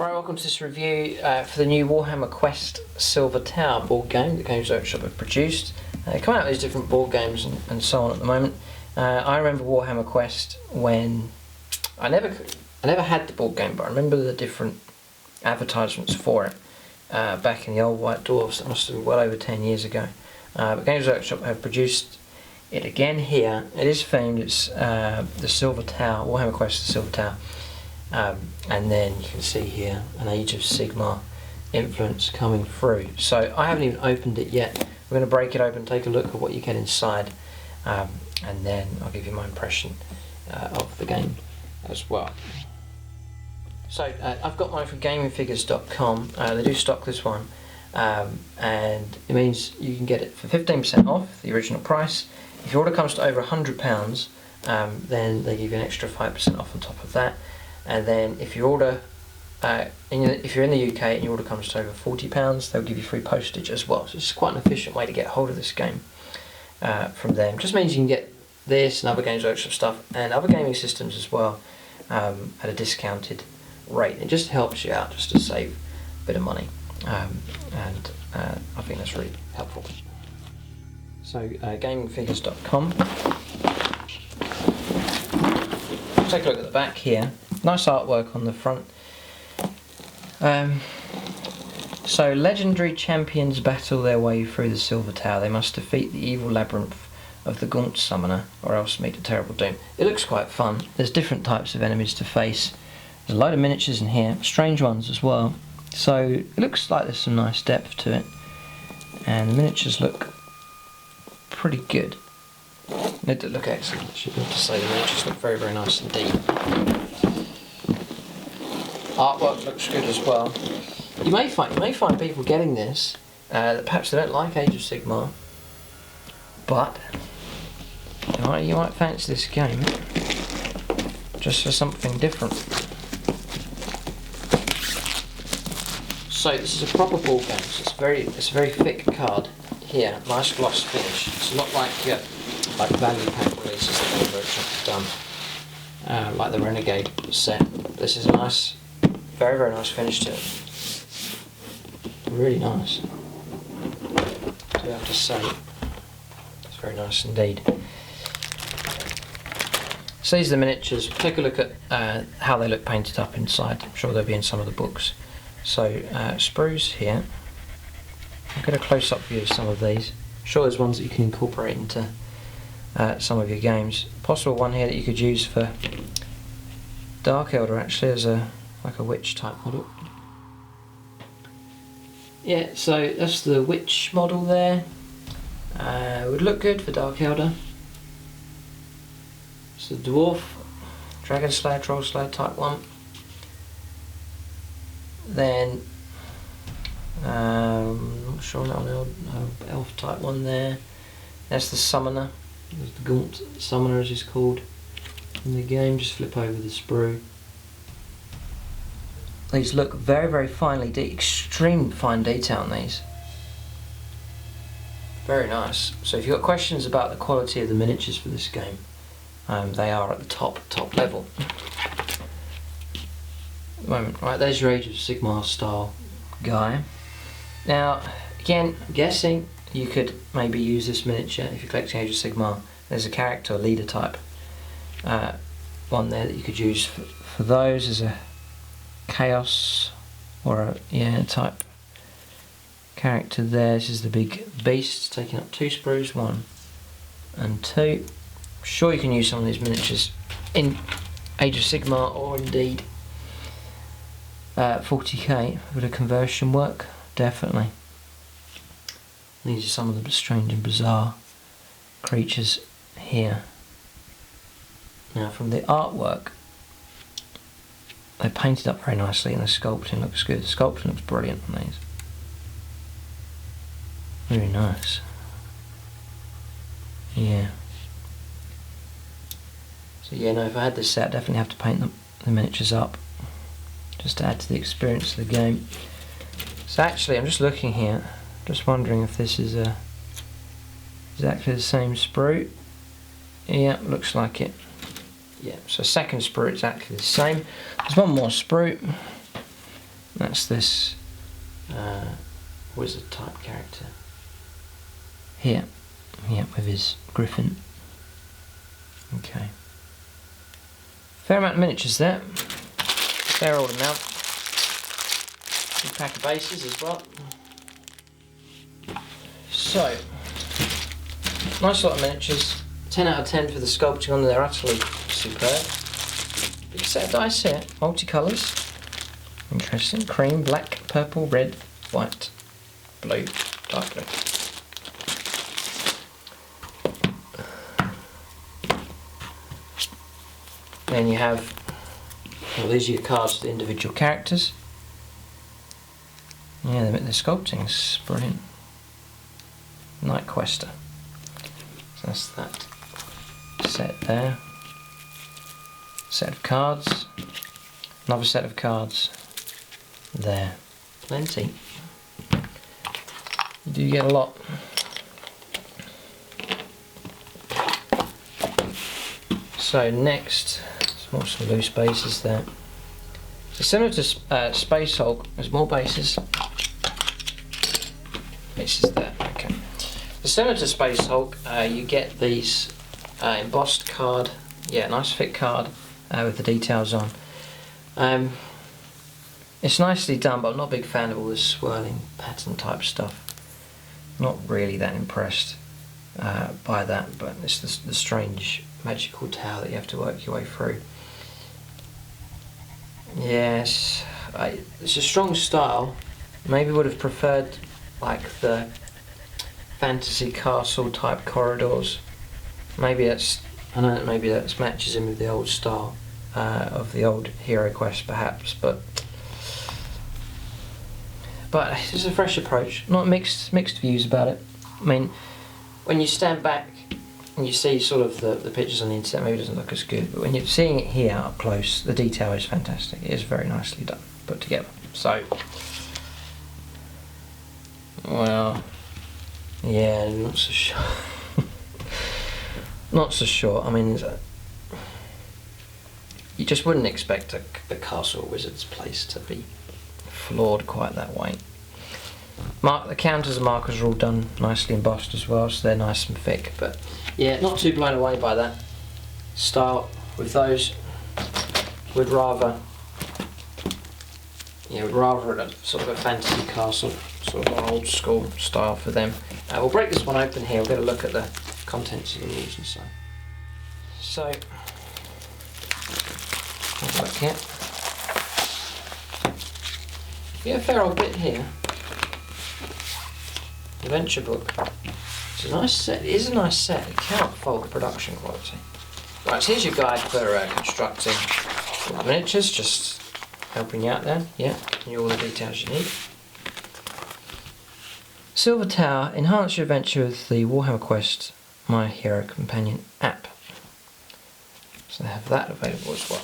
Right, welcome to this review for the new Warhammer Quest SILVER TOWER board game that Games Workshop have produced. Coming out with these different board games and so on at the moment. I remember Warhammer Quest when I never had the board game, but I remember the different advertisements for it back in the old White Dwarfs. That must have been well over 10 years ago. But Games Workshop have produced it again here. It is themed. It's the Silver Tower, Warhammer Quest the Silver Tower. And then you can see here an Age of Sigmar influence coming through. So I haven't even opened it yet. We're going to break it open, take a look at what you get inside, and then I'll give you my impression of the game as well. So I've got mine from gamingfigures.com. They do stock this one, and it means you can get it for 15% off the original price. If your order comes to over £100, then they give you an extra 5% off on top of that. And then if you order, if you're in the UK and your order comes to over £40, they'll give you free postage as well. So it's quite an efficient way to get hold of this game from them. Just means you can get this and other Games Workshop stuff and other gaming systems as well at a discounted rate. It just helps you out just to save a bit of money, and I think that's really helpful. So gamingfigures.com. Take a look at the back here. Nice artwork on the front. So legendary champions battle their way through the Silver Tower. They must defeat the evil labyrinth of the Gaunt Summoner or else meet a terrible doom. It looks quite fun. There's different types of enemies to face. There's a load of miniatures in here, strange ones as well. So it looks like there's some nice depth to it. And the miniatures look pretty good. They look excellent, I should be able to say. The miniatures look very, very nice indeed. Artwork looks good as well. You may find people getting this that perhaps they don't like Age of Sigmar, but you might fancy this game just for something different. So this is a proper board game. So it's a very thick card here, nice gloss finish. It's not like value pack releases that Games Workshop have done, like the Renegade set. This is a nice, very, very nice finish to it. Really nice, do I have to say. It's very nice indeed. So these are the miniatures. Take a look at how they look painted up inside. I'm sure they'll be in some of the books. So sprues here. I'll get a close-up view of some of these. I'm sure there's ones that you can incorporate into some of your games. Possible one here that you could use for Dark Elder actually as like a witch type model. Yeah, so that's the witch model there. Would look good for Dark Elder. It's the dwarf, dragon slayer, troll slayer type one. Then I'm not sure on that one, elf type one there. That's the summoner. There's the Gaunt Summoner as he's called in the game. Just flip over the sprue. These look very, very finely, extreme fine detail on these. Very nice. So if you've got questions about the quality of the miniatures for this game, they are at the top level. At the moment, right, there's your Age of Sigmar style guy. Now, again, I'm guessing you could maybe use this miniature if you're collecting Age of Sigmar. There's a character, leader type one there that you could use for those. There's a chaos or a type character there. This is the big beast taking up 2 sprues, 1 and 2. I'm sure you can use some of these miniatures in Age of Sigmar or indeed 40k with a conversion work, definitely. These are some of the strange and bizarre creatures here. Now from the artwork, they painted up very nicely and the sculpting looks good. The sculpting looks brilliant on these. Very nice. Yeah. So yeah, no, if I had this set, I'd definitely have to paint the miniatures up just to add to the experience of the game. So actually, I'm just looking here, just wondering if this is exactly the same sprue. Yeah, looks like it. Yeah, so second sprue exactly the same. There's one more sprue That's this wizard type character here. Yeah, with his griffin. Okay. Fair amount of miniatures there. Fair old amount. Big pack of bases as well. So, nice lot of miniatures. 10 out of 10 for the sculpting on them. They're utterly superb. Big set of dice here. Multicolours. Interesting. Cream, black, purple, red, white, blue, dark blue. Then you have, well, these are your cards for the individual characters. Yeah, the sculpting's brilliant. Night Quester. So that's that set there. Set of cards. Another set of cards there. Plenty. You do get a lot. So next, some loose bases there. So similar to Space Hulk, there's more bases. Bases there, okay. So similar to Space Hulk, you get these embossed card, yeah, nice thick card with the details on. It's nicely done, but I'm not a big fan of all this swirling pattern type stuff. Not really that impressed by that, but it's the strange magical tower that you have to work your way through. Yes, it's a strong style. Maybe would have preferred like the fantasy castle type corridors. Maybe that's, I know that maybe that matches in with the old style of the old Hero Quest perhaps, but it's a fresh approach. Not mixed views about it. I mean, when you stand back and you see sort of the pictures on the internet, maybe it doesn't look as good, but when you're seeing it here up close, the detail is fantastic. It is very nicely done, put together. So, well, yeah, not so sure. Not so sure. I mean, you just wouldn't expect a castle wizard's place to be flawed quite that way. The counters and markers are all done nicely embossed as well, so they're nice and thick. But yeah, not too blown away by that style with those. Would rather a sort of a fantasy castle, sort of an old school style for them. We'll break this one open here. We'll get a look at the contents of the rules and so. So, have a look here. Yeah, a fair old bit here. Adventure book. It's a nice set. It is a nice set. It cannot fault the production quality. Right, so here's your guide for constructing miniatures. Just helping you out there. Yeah, giving you all the details you need. Silver Tower. Enhance your adventure with the Warhammer Quest My Hero Companion app. So they have that available as well.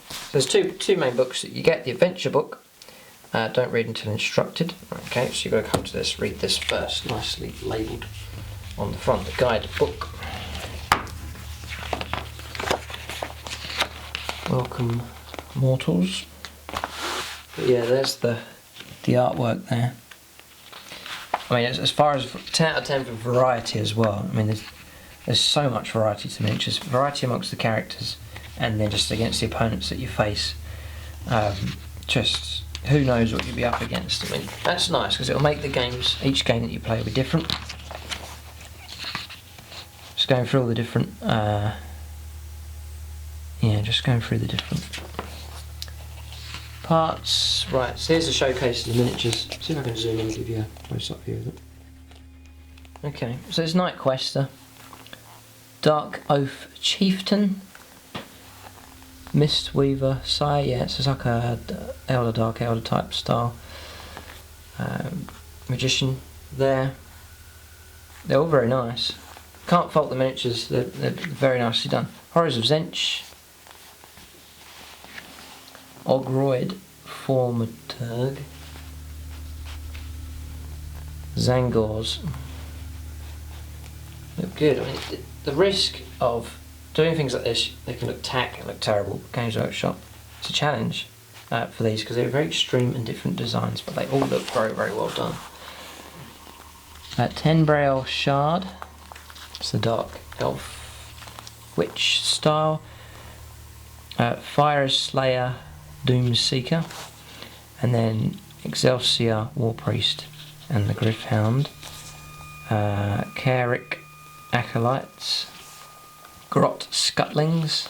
So there's two main books that you get. The adventure book. Don't read until instructed. Okay, so you've got to come to this, read this first, nicely labelled on the front, the guide book. Welcome, mortals. But yeah, there's the artwork there. I mean, as far as 10 out of 10 for variety as well. I mean, there's so much variety to miniatures. Variety amongst the characters, and then just against the opponents that you face. Just who knows what you'll be up against. I mean, that's nice because it'll make the games, each game that you play will be different. Just going through all the different, just going through the different parts. Right, so here's a showcase of the miniatures. See if I can zoom in and give you a close-up view of it. Okay, so it's Night Quester, Dark Oath Chieftain, Mistweaver, Sire, yeah, it's like a Dark Elder type style. Magician there. They're all very nice. Can't fault the miniatures, they're very nicely done. Horrors of Zench. Ogroid, Formaturg. Zangors. Look good. I mean, the risk of doing things like this, they can look tack and look terrible. Games Workshop, it's a challenge. for these because they're very extreme and different designs, but they all look very, very well done. 10 Braille Shard, it's the Dark Elf Witch style. Fire Slayer Doom Seeker, and then Excelsior War Priest and the Gryph-hound. Carrick Acolytes, Grot Scutlings,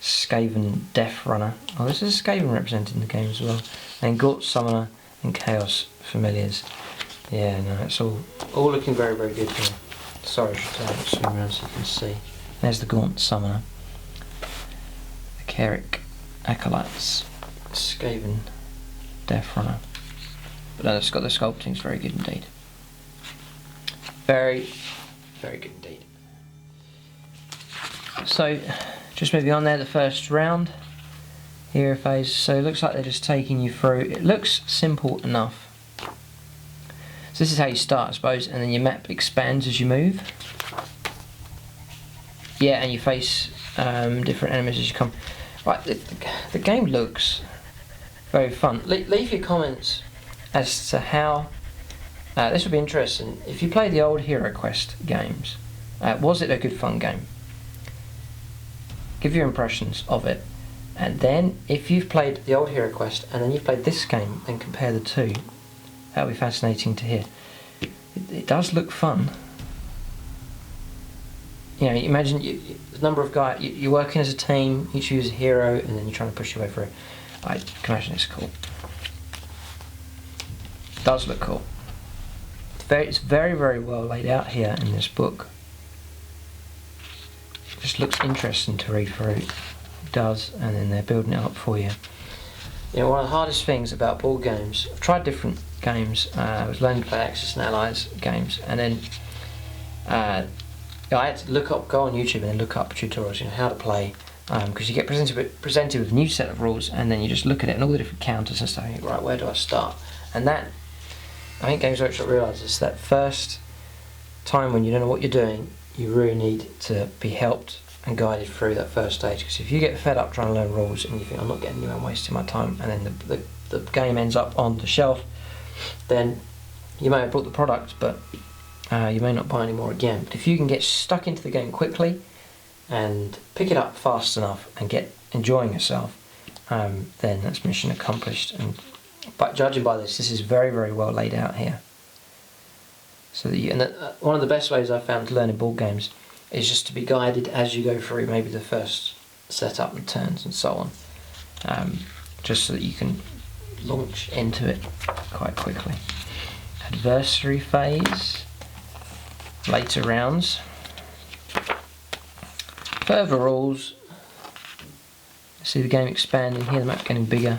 Skaven Death Runner. Oh, this is Skaven represented in the game as well. And Gaunt Summoner and Chaos Familiars. Yeah, no, it's all looking very, very good here. Sorry, I should zoom around so you can see. There's the Gaunt Summoner. The Carrick Acolytes, Skaven Death Runner. But no, the sculpting's very good indeed. Very, very good indeed. So, just moving on there, the first round, hero phase. So it looks like they're just taking you through. It looks simple enough. So this is how you start, I suppose, and then your map expands as you move. Yeah, and you face different enemies as you come. Right, the game looks very fun. Leave your comments as to how. This would be interesting. If you play the old Hero Quest games, was it a good fun game? Give your impressions of it, and then if you've played the old Hero Quest and then you've played this game, then compare the two. That would be fascinating to hear. It does look fun. You know, imagine the number of guys, you're working as a team, each use a hero, and then you're trying to push your way through. I can imagine it's cool. It does look cool. It's very, very well laid out here in this book. It just looks interesting to read through. It does, and then they're building it up for you. You know, one of the hardest things about board games, I've tried different games. I was learning to play Axis and Allies games, and then I had to go on YouTube and then look up tutorials, you know, how to play, because you get presented with a new set of rules, and then you just look at it and all the different counters and stuff, and you think, right, where do I start? And that, I think Games Workshop realises that first time when you don't know what you're doing, you really need to be helped and guided through that first stage, because if you get fed up trying to learn rules and you think, I'm not getting anywhere, I'm wasting my time, and then the game ends up on the shelf, then you may have bought the product, but you may not buy any more again. But if you can get stuck into the game quickly and pick it up fast enough and get enjoying yourself, then that's mission accomplished. But judging by this is very, very well laid out here. So one of the best ways I've found to learn in board games is just to be guided as you go through maybe the first setup and turns and so on, just so that you can launch into it quite quickly. Adversary phase, later rounds, further rules. See the game expanding here, the map getting bigger,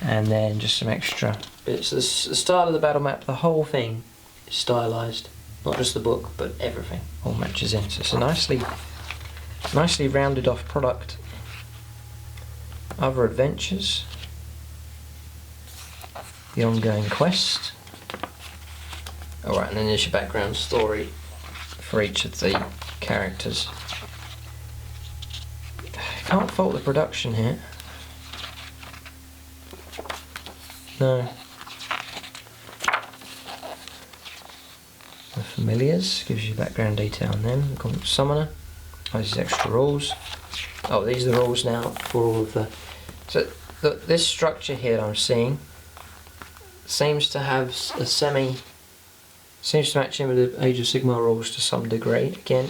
and then just some extra bits. The style of the battle map, the whole thing is stylised, not just the book, but everything all matches in. So it's a nicely rounded off product. Other adventures, the ongoing quest. Alright, and then there's your background story for each of the characters. Can't fault the production here. No. The familiars, gives you background detail on them. Gaunt Summoner. Oh, these are extra rules. Oh, these are the rules now for all of the... So this structure here that I'm seeing seems to have a seems to match in with the Age of Sigmar rules to some degree. Again,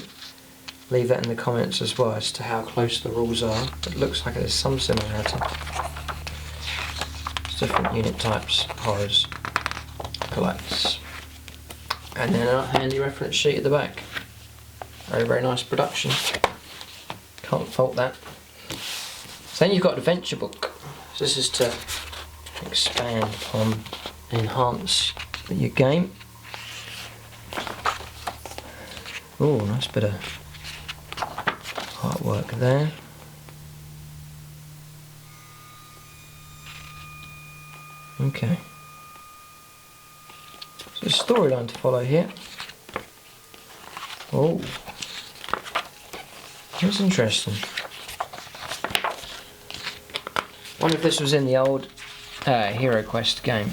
leave that in the comments as well as to how close the rules are. It looks like there's some similarity. It's different unit types, horrors, collects. And then a handy reference sheet at the back. Very, very nice production. Can't fault that. So then you've got Adventure Book. So this is to expand on, enhance your game. Oh, nice bit of artwork there. Okay. So there's a storyline to follow here. Oh, that's interesting. Wonder if this was in the old Hero Quest game.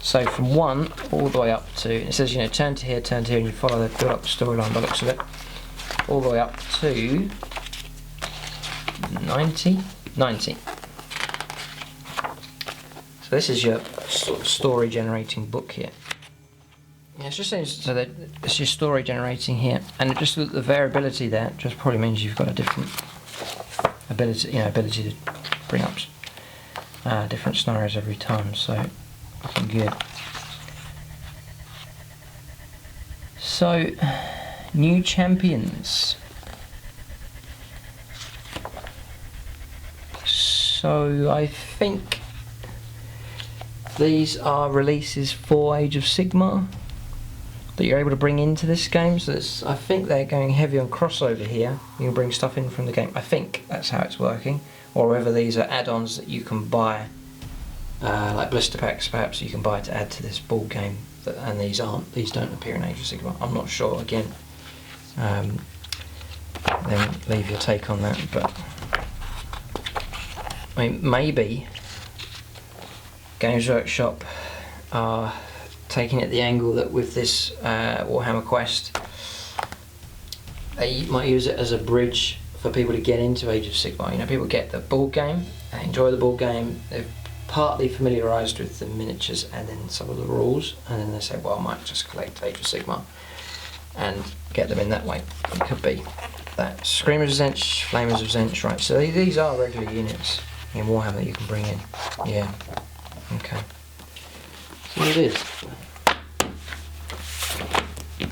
So from 1 all the way up to, it says, you know, turn to here, and you follow the build up storyline by the looks of it, all the way up to 90. So this is your sort of story generating book here. Yeah, it's just so that it's your story generating here, and just the variability there just probably means you've got a different ability to bring up different scenarios every time. So looking good. So new champions. So I think these are releases for Age of Sigmar that you're able to bring into this game. So I think they're going heavy on crossover here. You can bring stuff in from the game. I think that's how it's working. Or whether these are add-ons that you can buy, like blister packs perhaps you can buy to add to this board game. And these don't appear in Age of Sigmar. I'm not sure. Again, then leave your take on that. But I mean, maybe Games Workshop are taking it the angle that with this Warhammer Quest, they might use it as a bridge for people to get into Age of Sigmar. You know, people get the board game, they enjoy the board game, they're partly familiarised with the miniatures and then some of the rules, and then they say, well, I might just collect Age of Sigmar and get them in that way. It could be that. Screamers of Zench, Flamers of Zench, right, so these are regular units in Warhammer that you can bring in. Yeah, okay. So it is.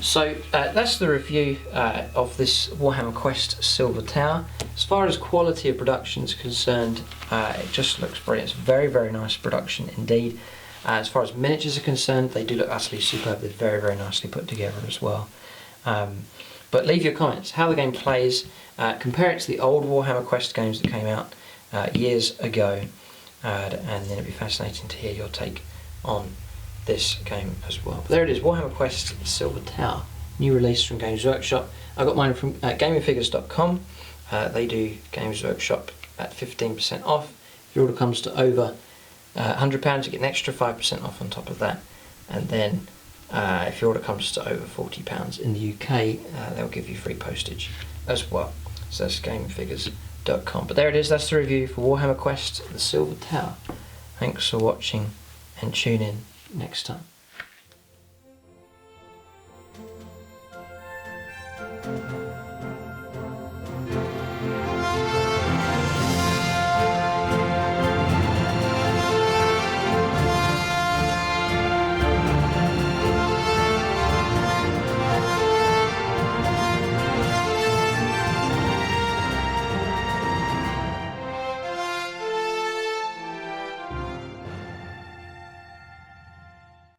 So that's the review of this Warhammer Quest Silver Tower. As far as quality of production is concerned, it just looks brilliant. It's very, very nice production indeed. As far as miniatures are concerned, they do look absolutely superb. They're very, very nicely put together as well. But leave your comments, how the game plays, compare it to the old Warhammer Quest games that came out years ago, and then it'd be fascinating to hear your take on this game as well. But there it is, Warhammer Quest Silver Tower, new release from Games Workshop. I got mine from gamingfigures.com. They do Games Workshop at 15% off. If your order comes to over £100, you get an extra 5% off on top of that. And then if your order comes to over £40 in the UK, they'll give you free postage as well. So that's gamingfigures.com. But there it is, that's the review for Warhammer Quest the Silver Tower. Thanks for watching, and tune in next time.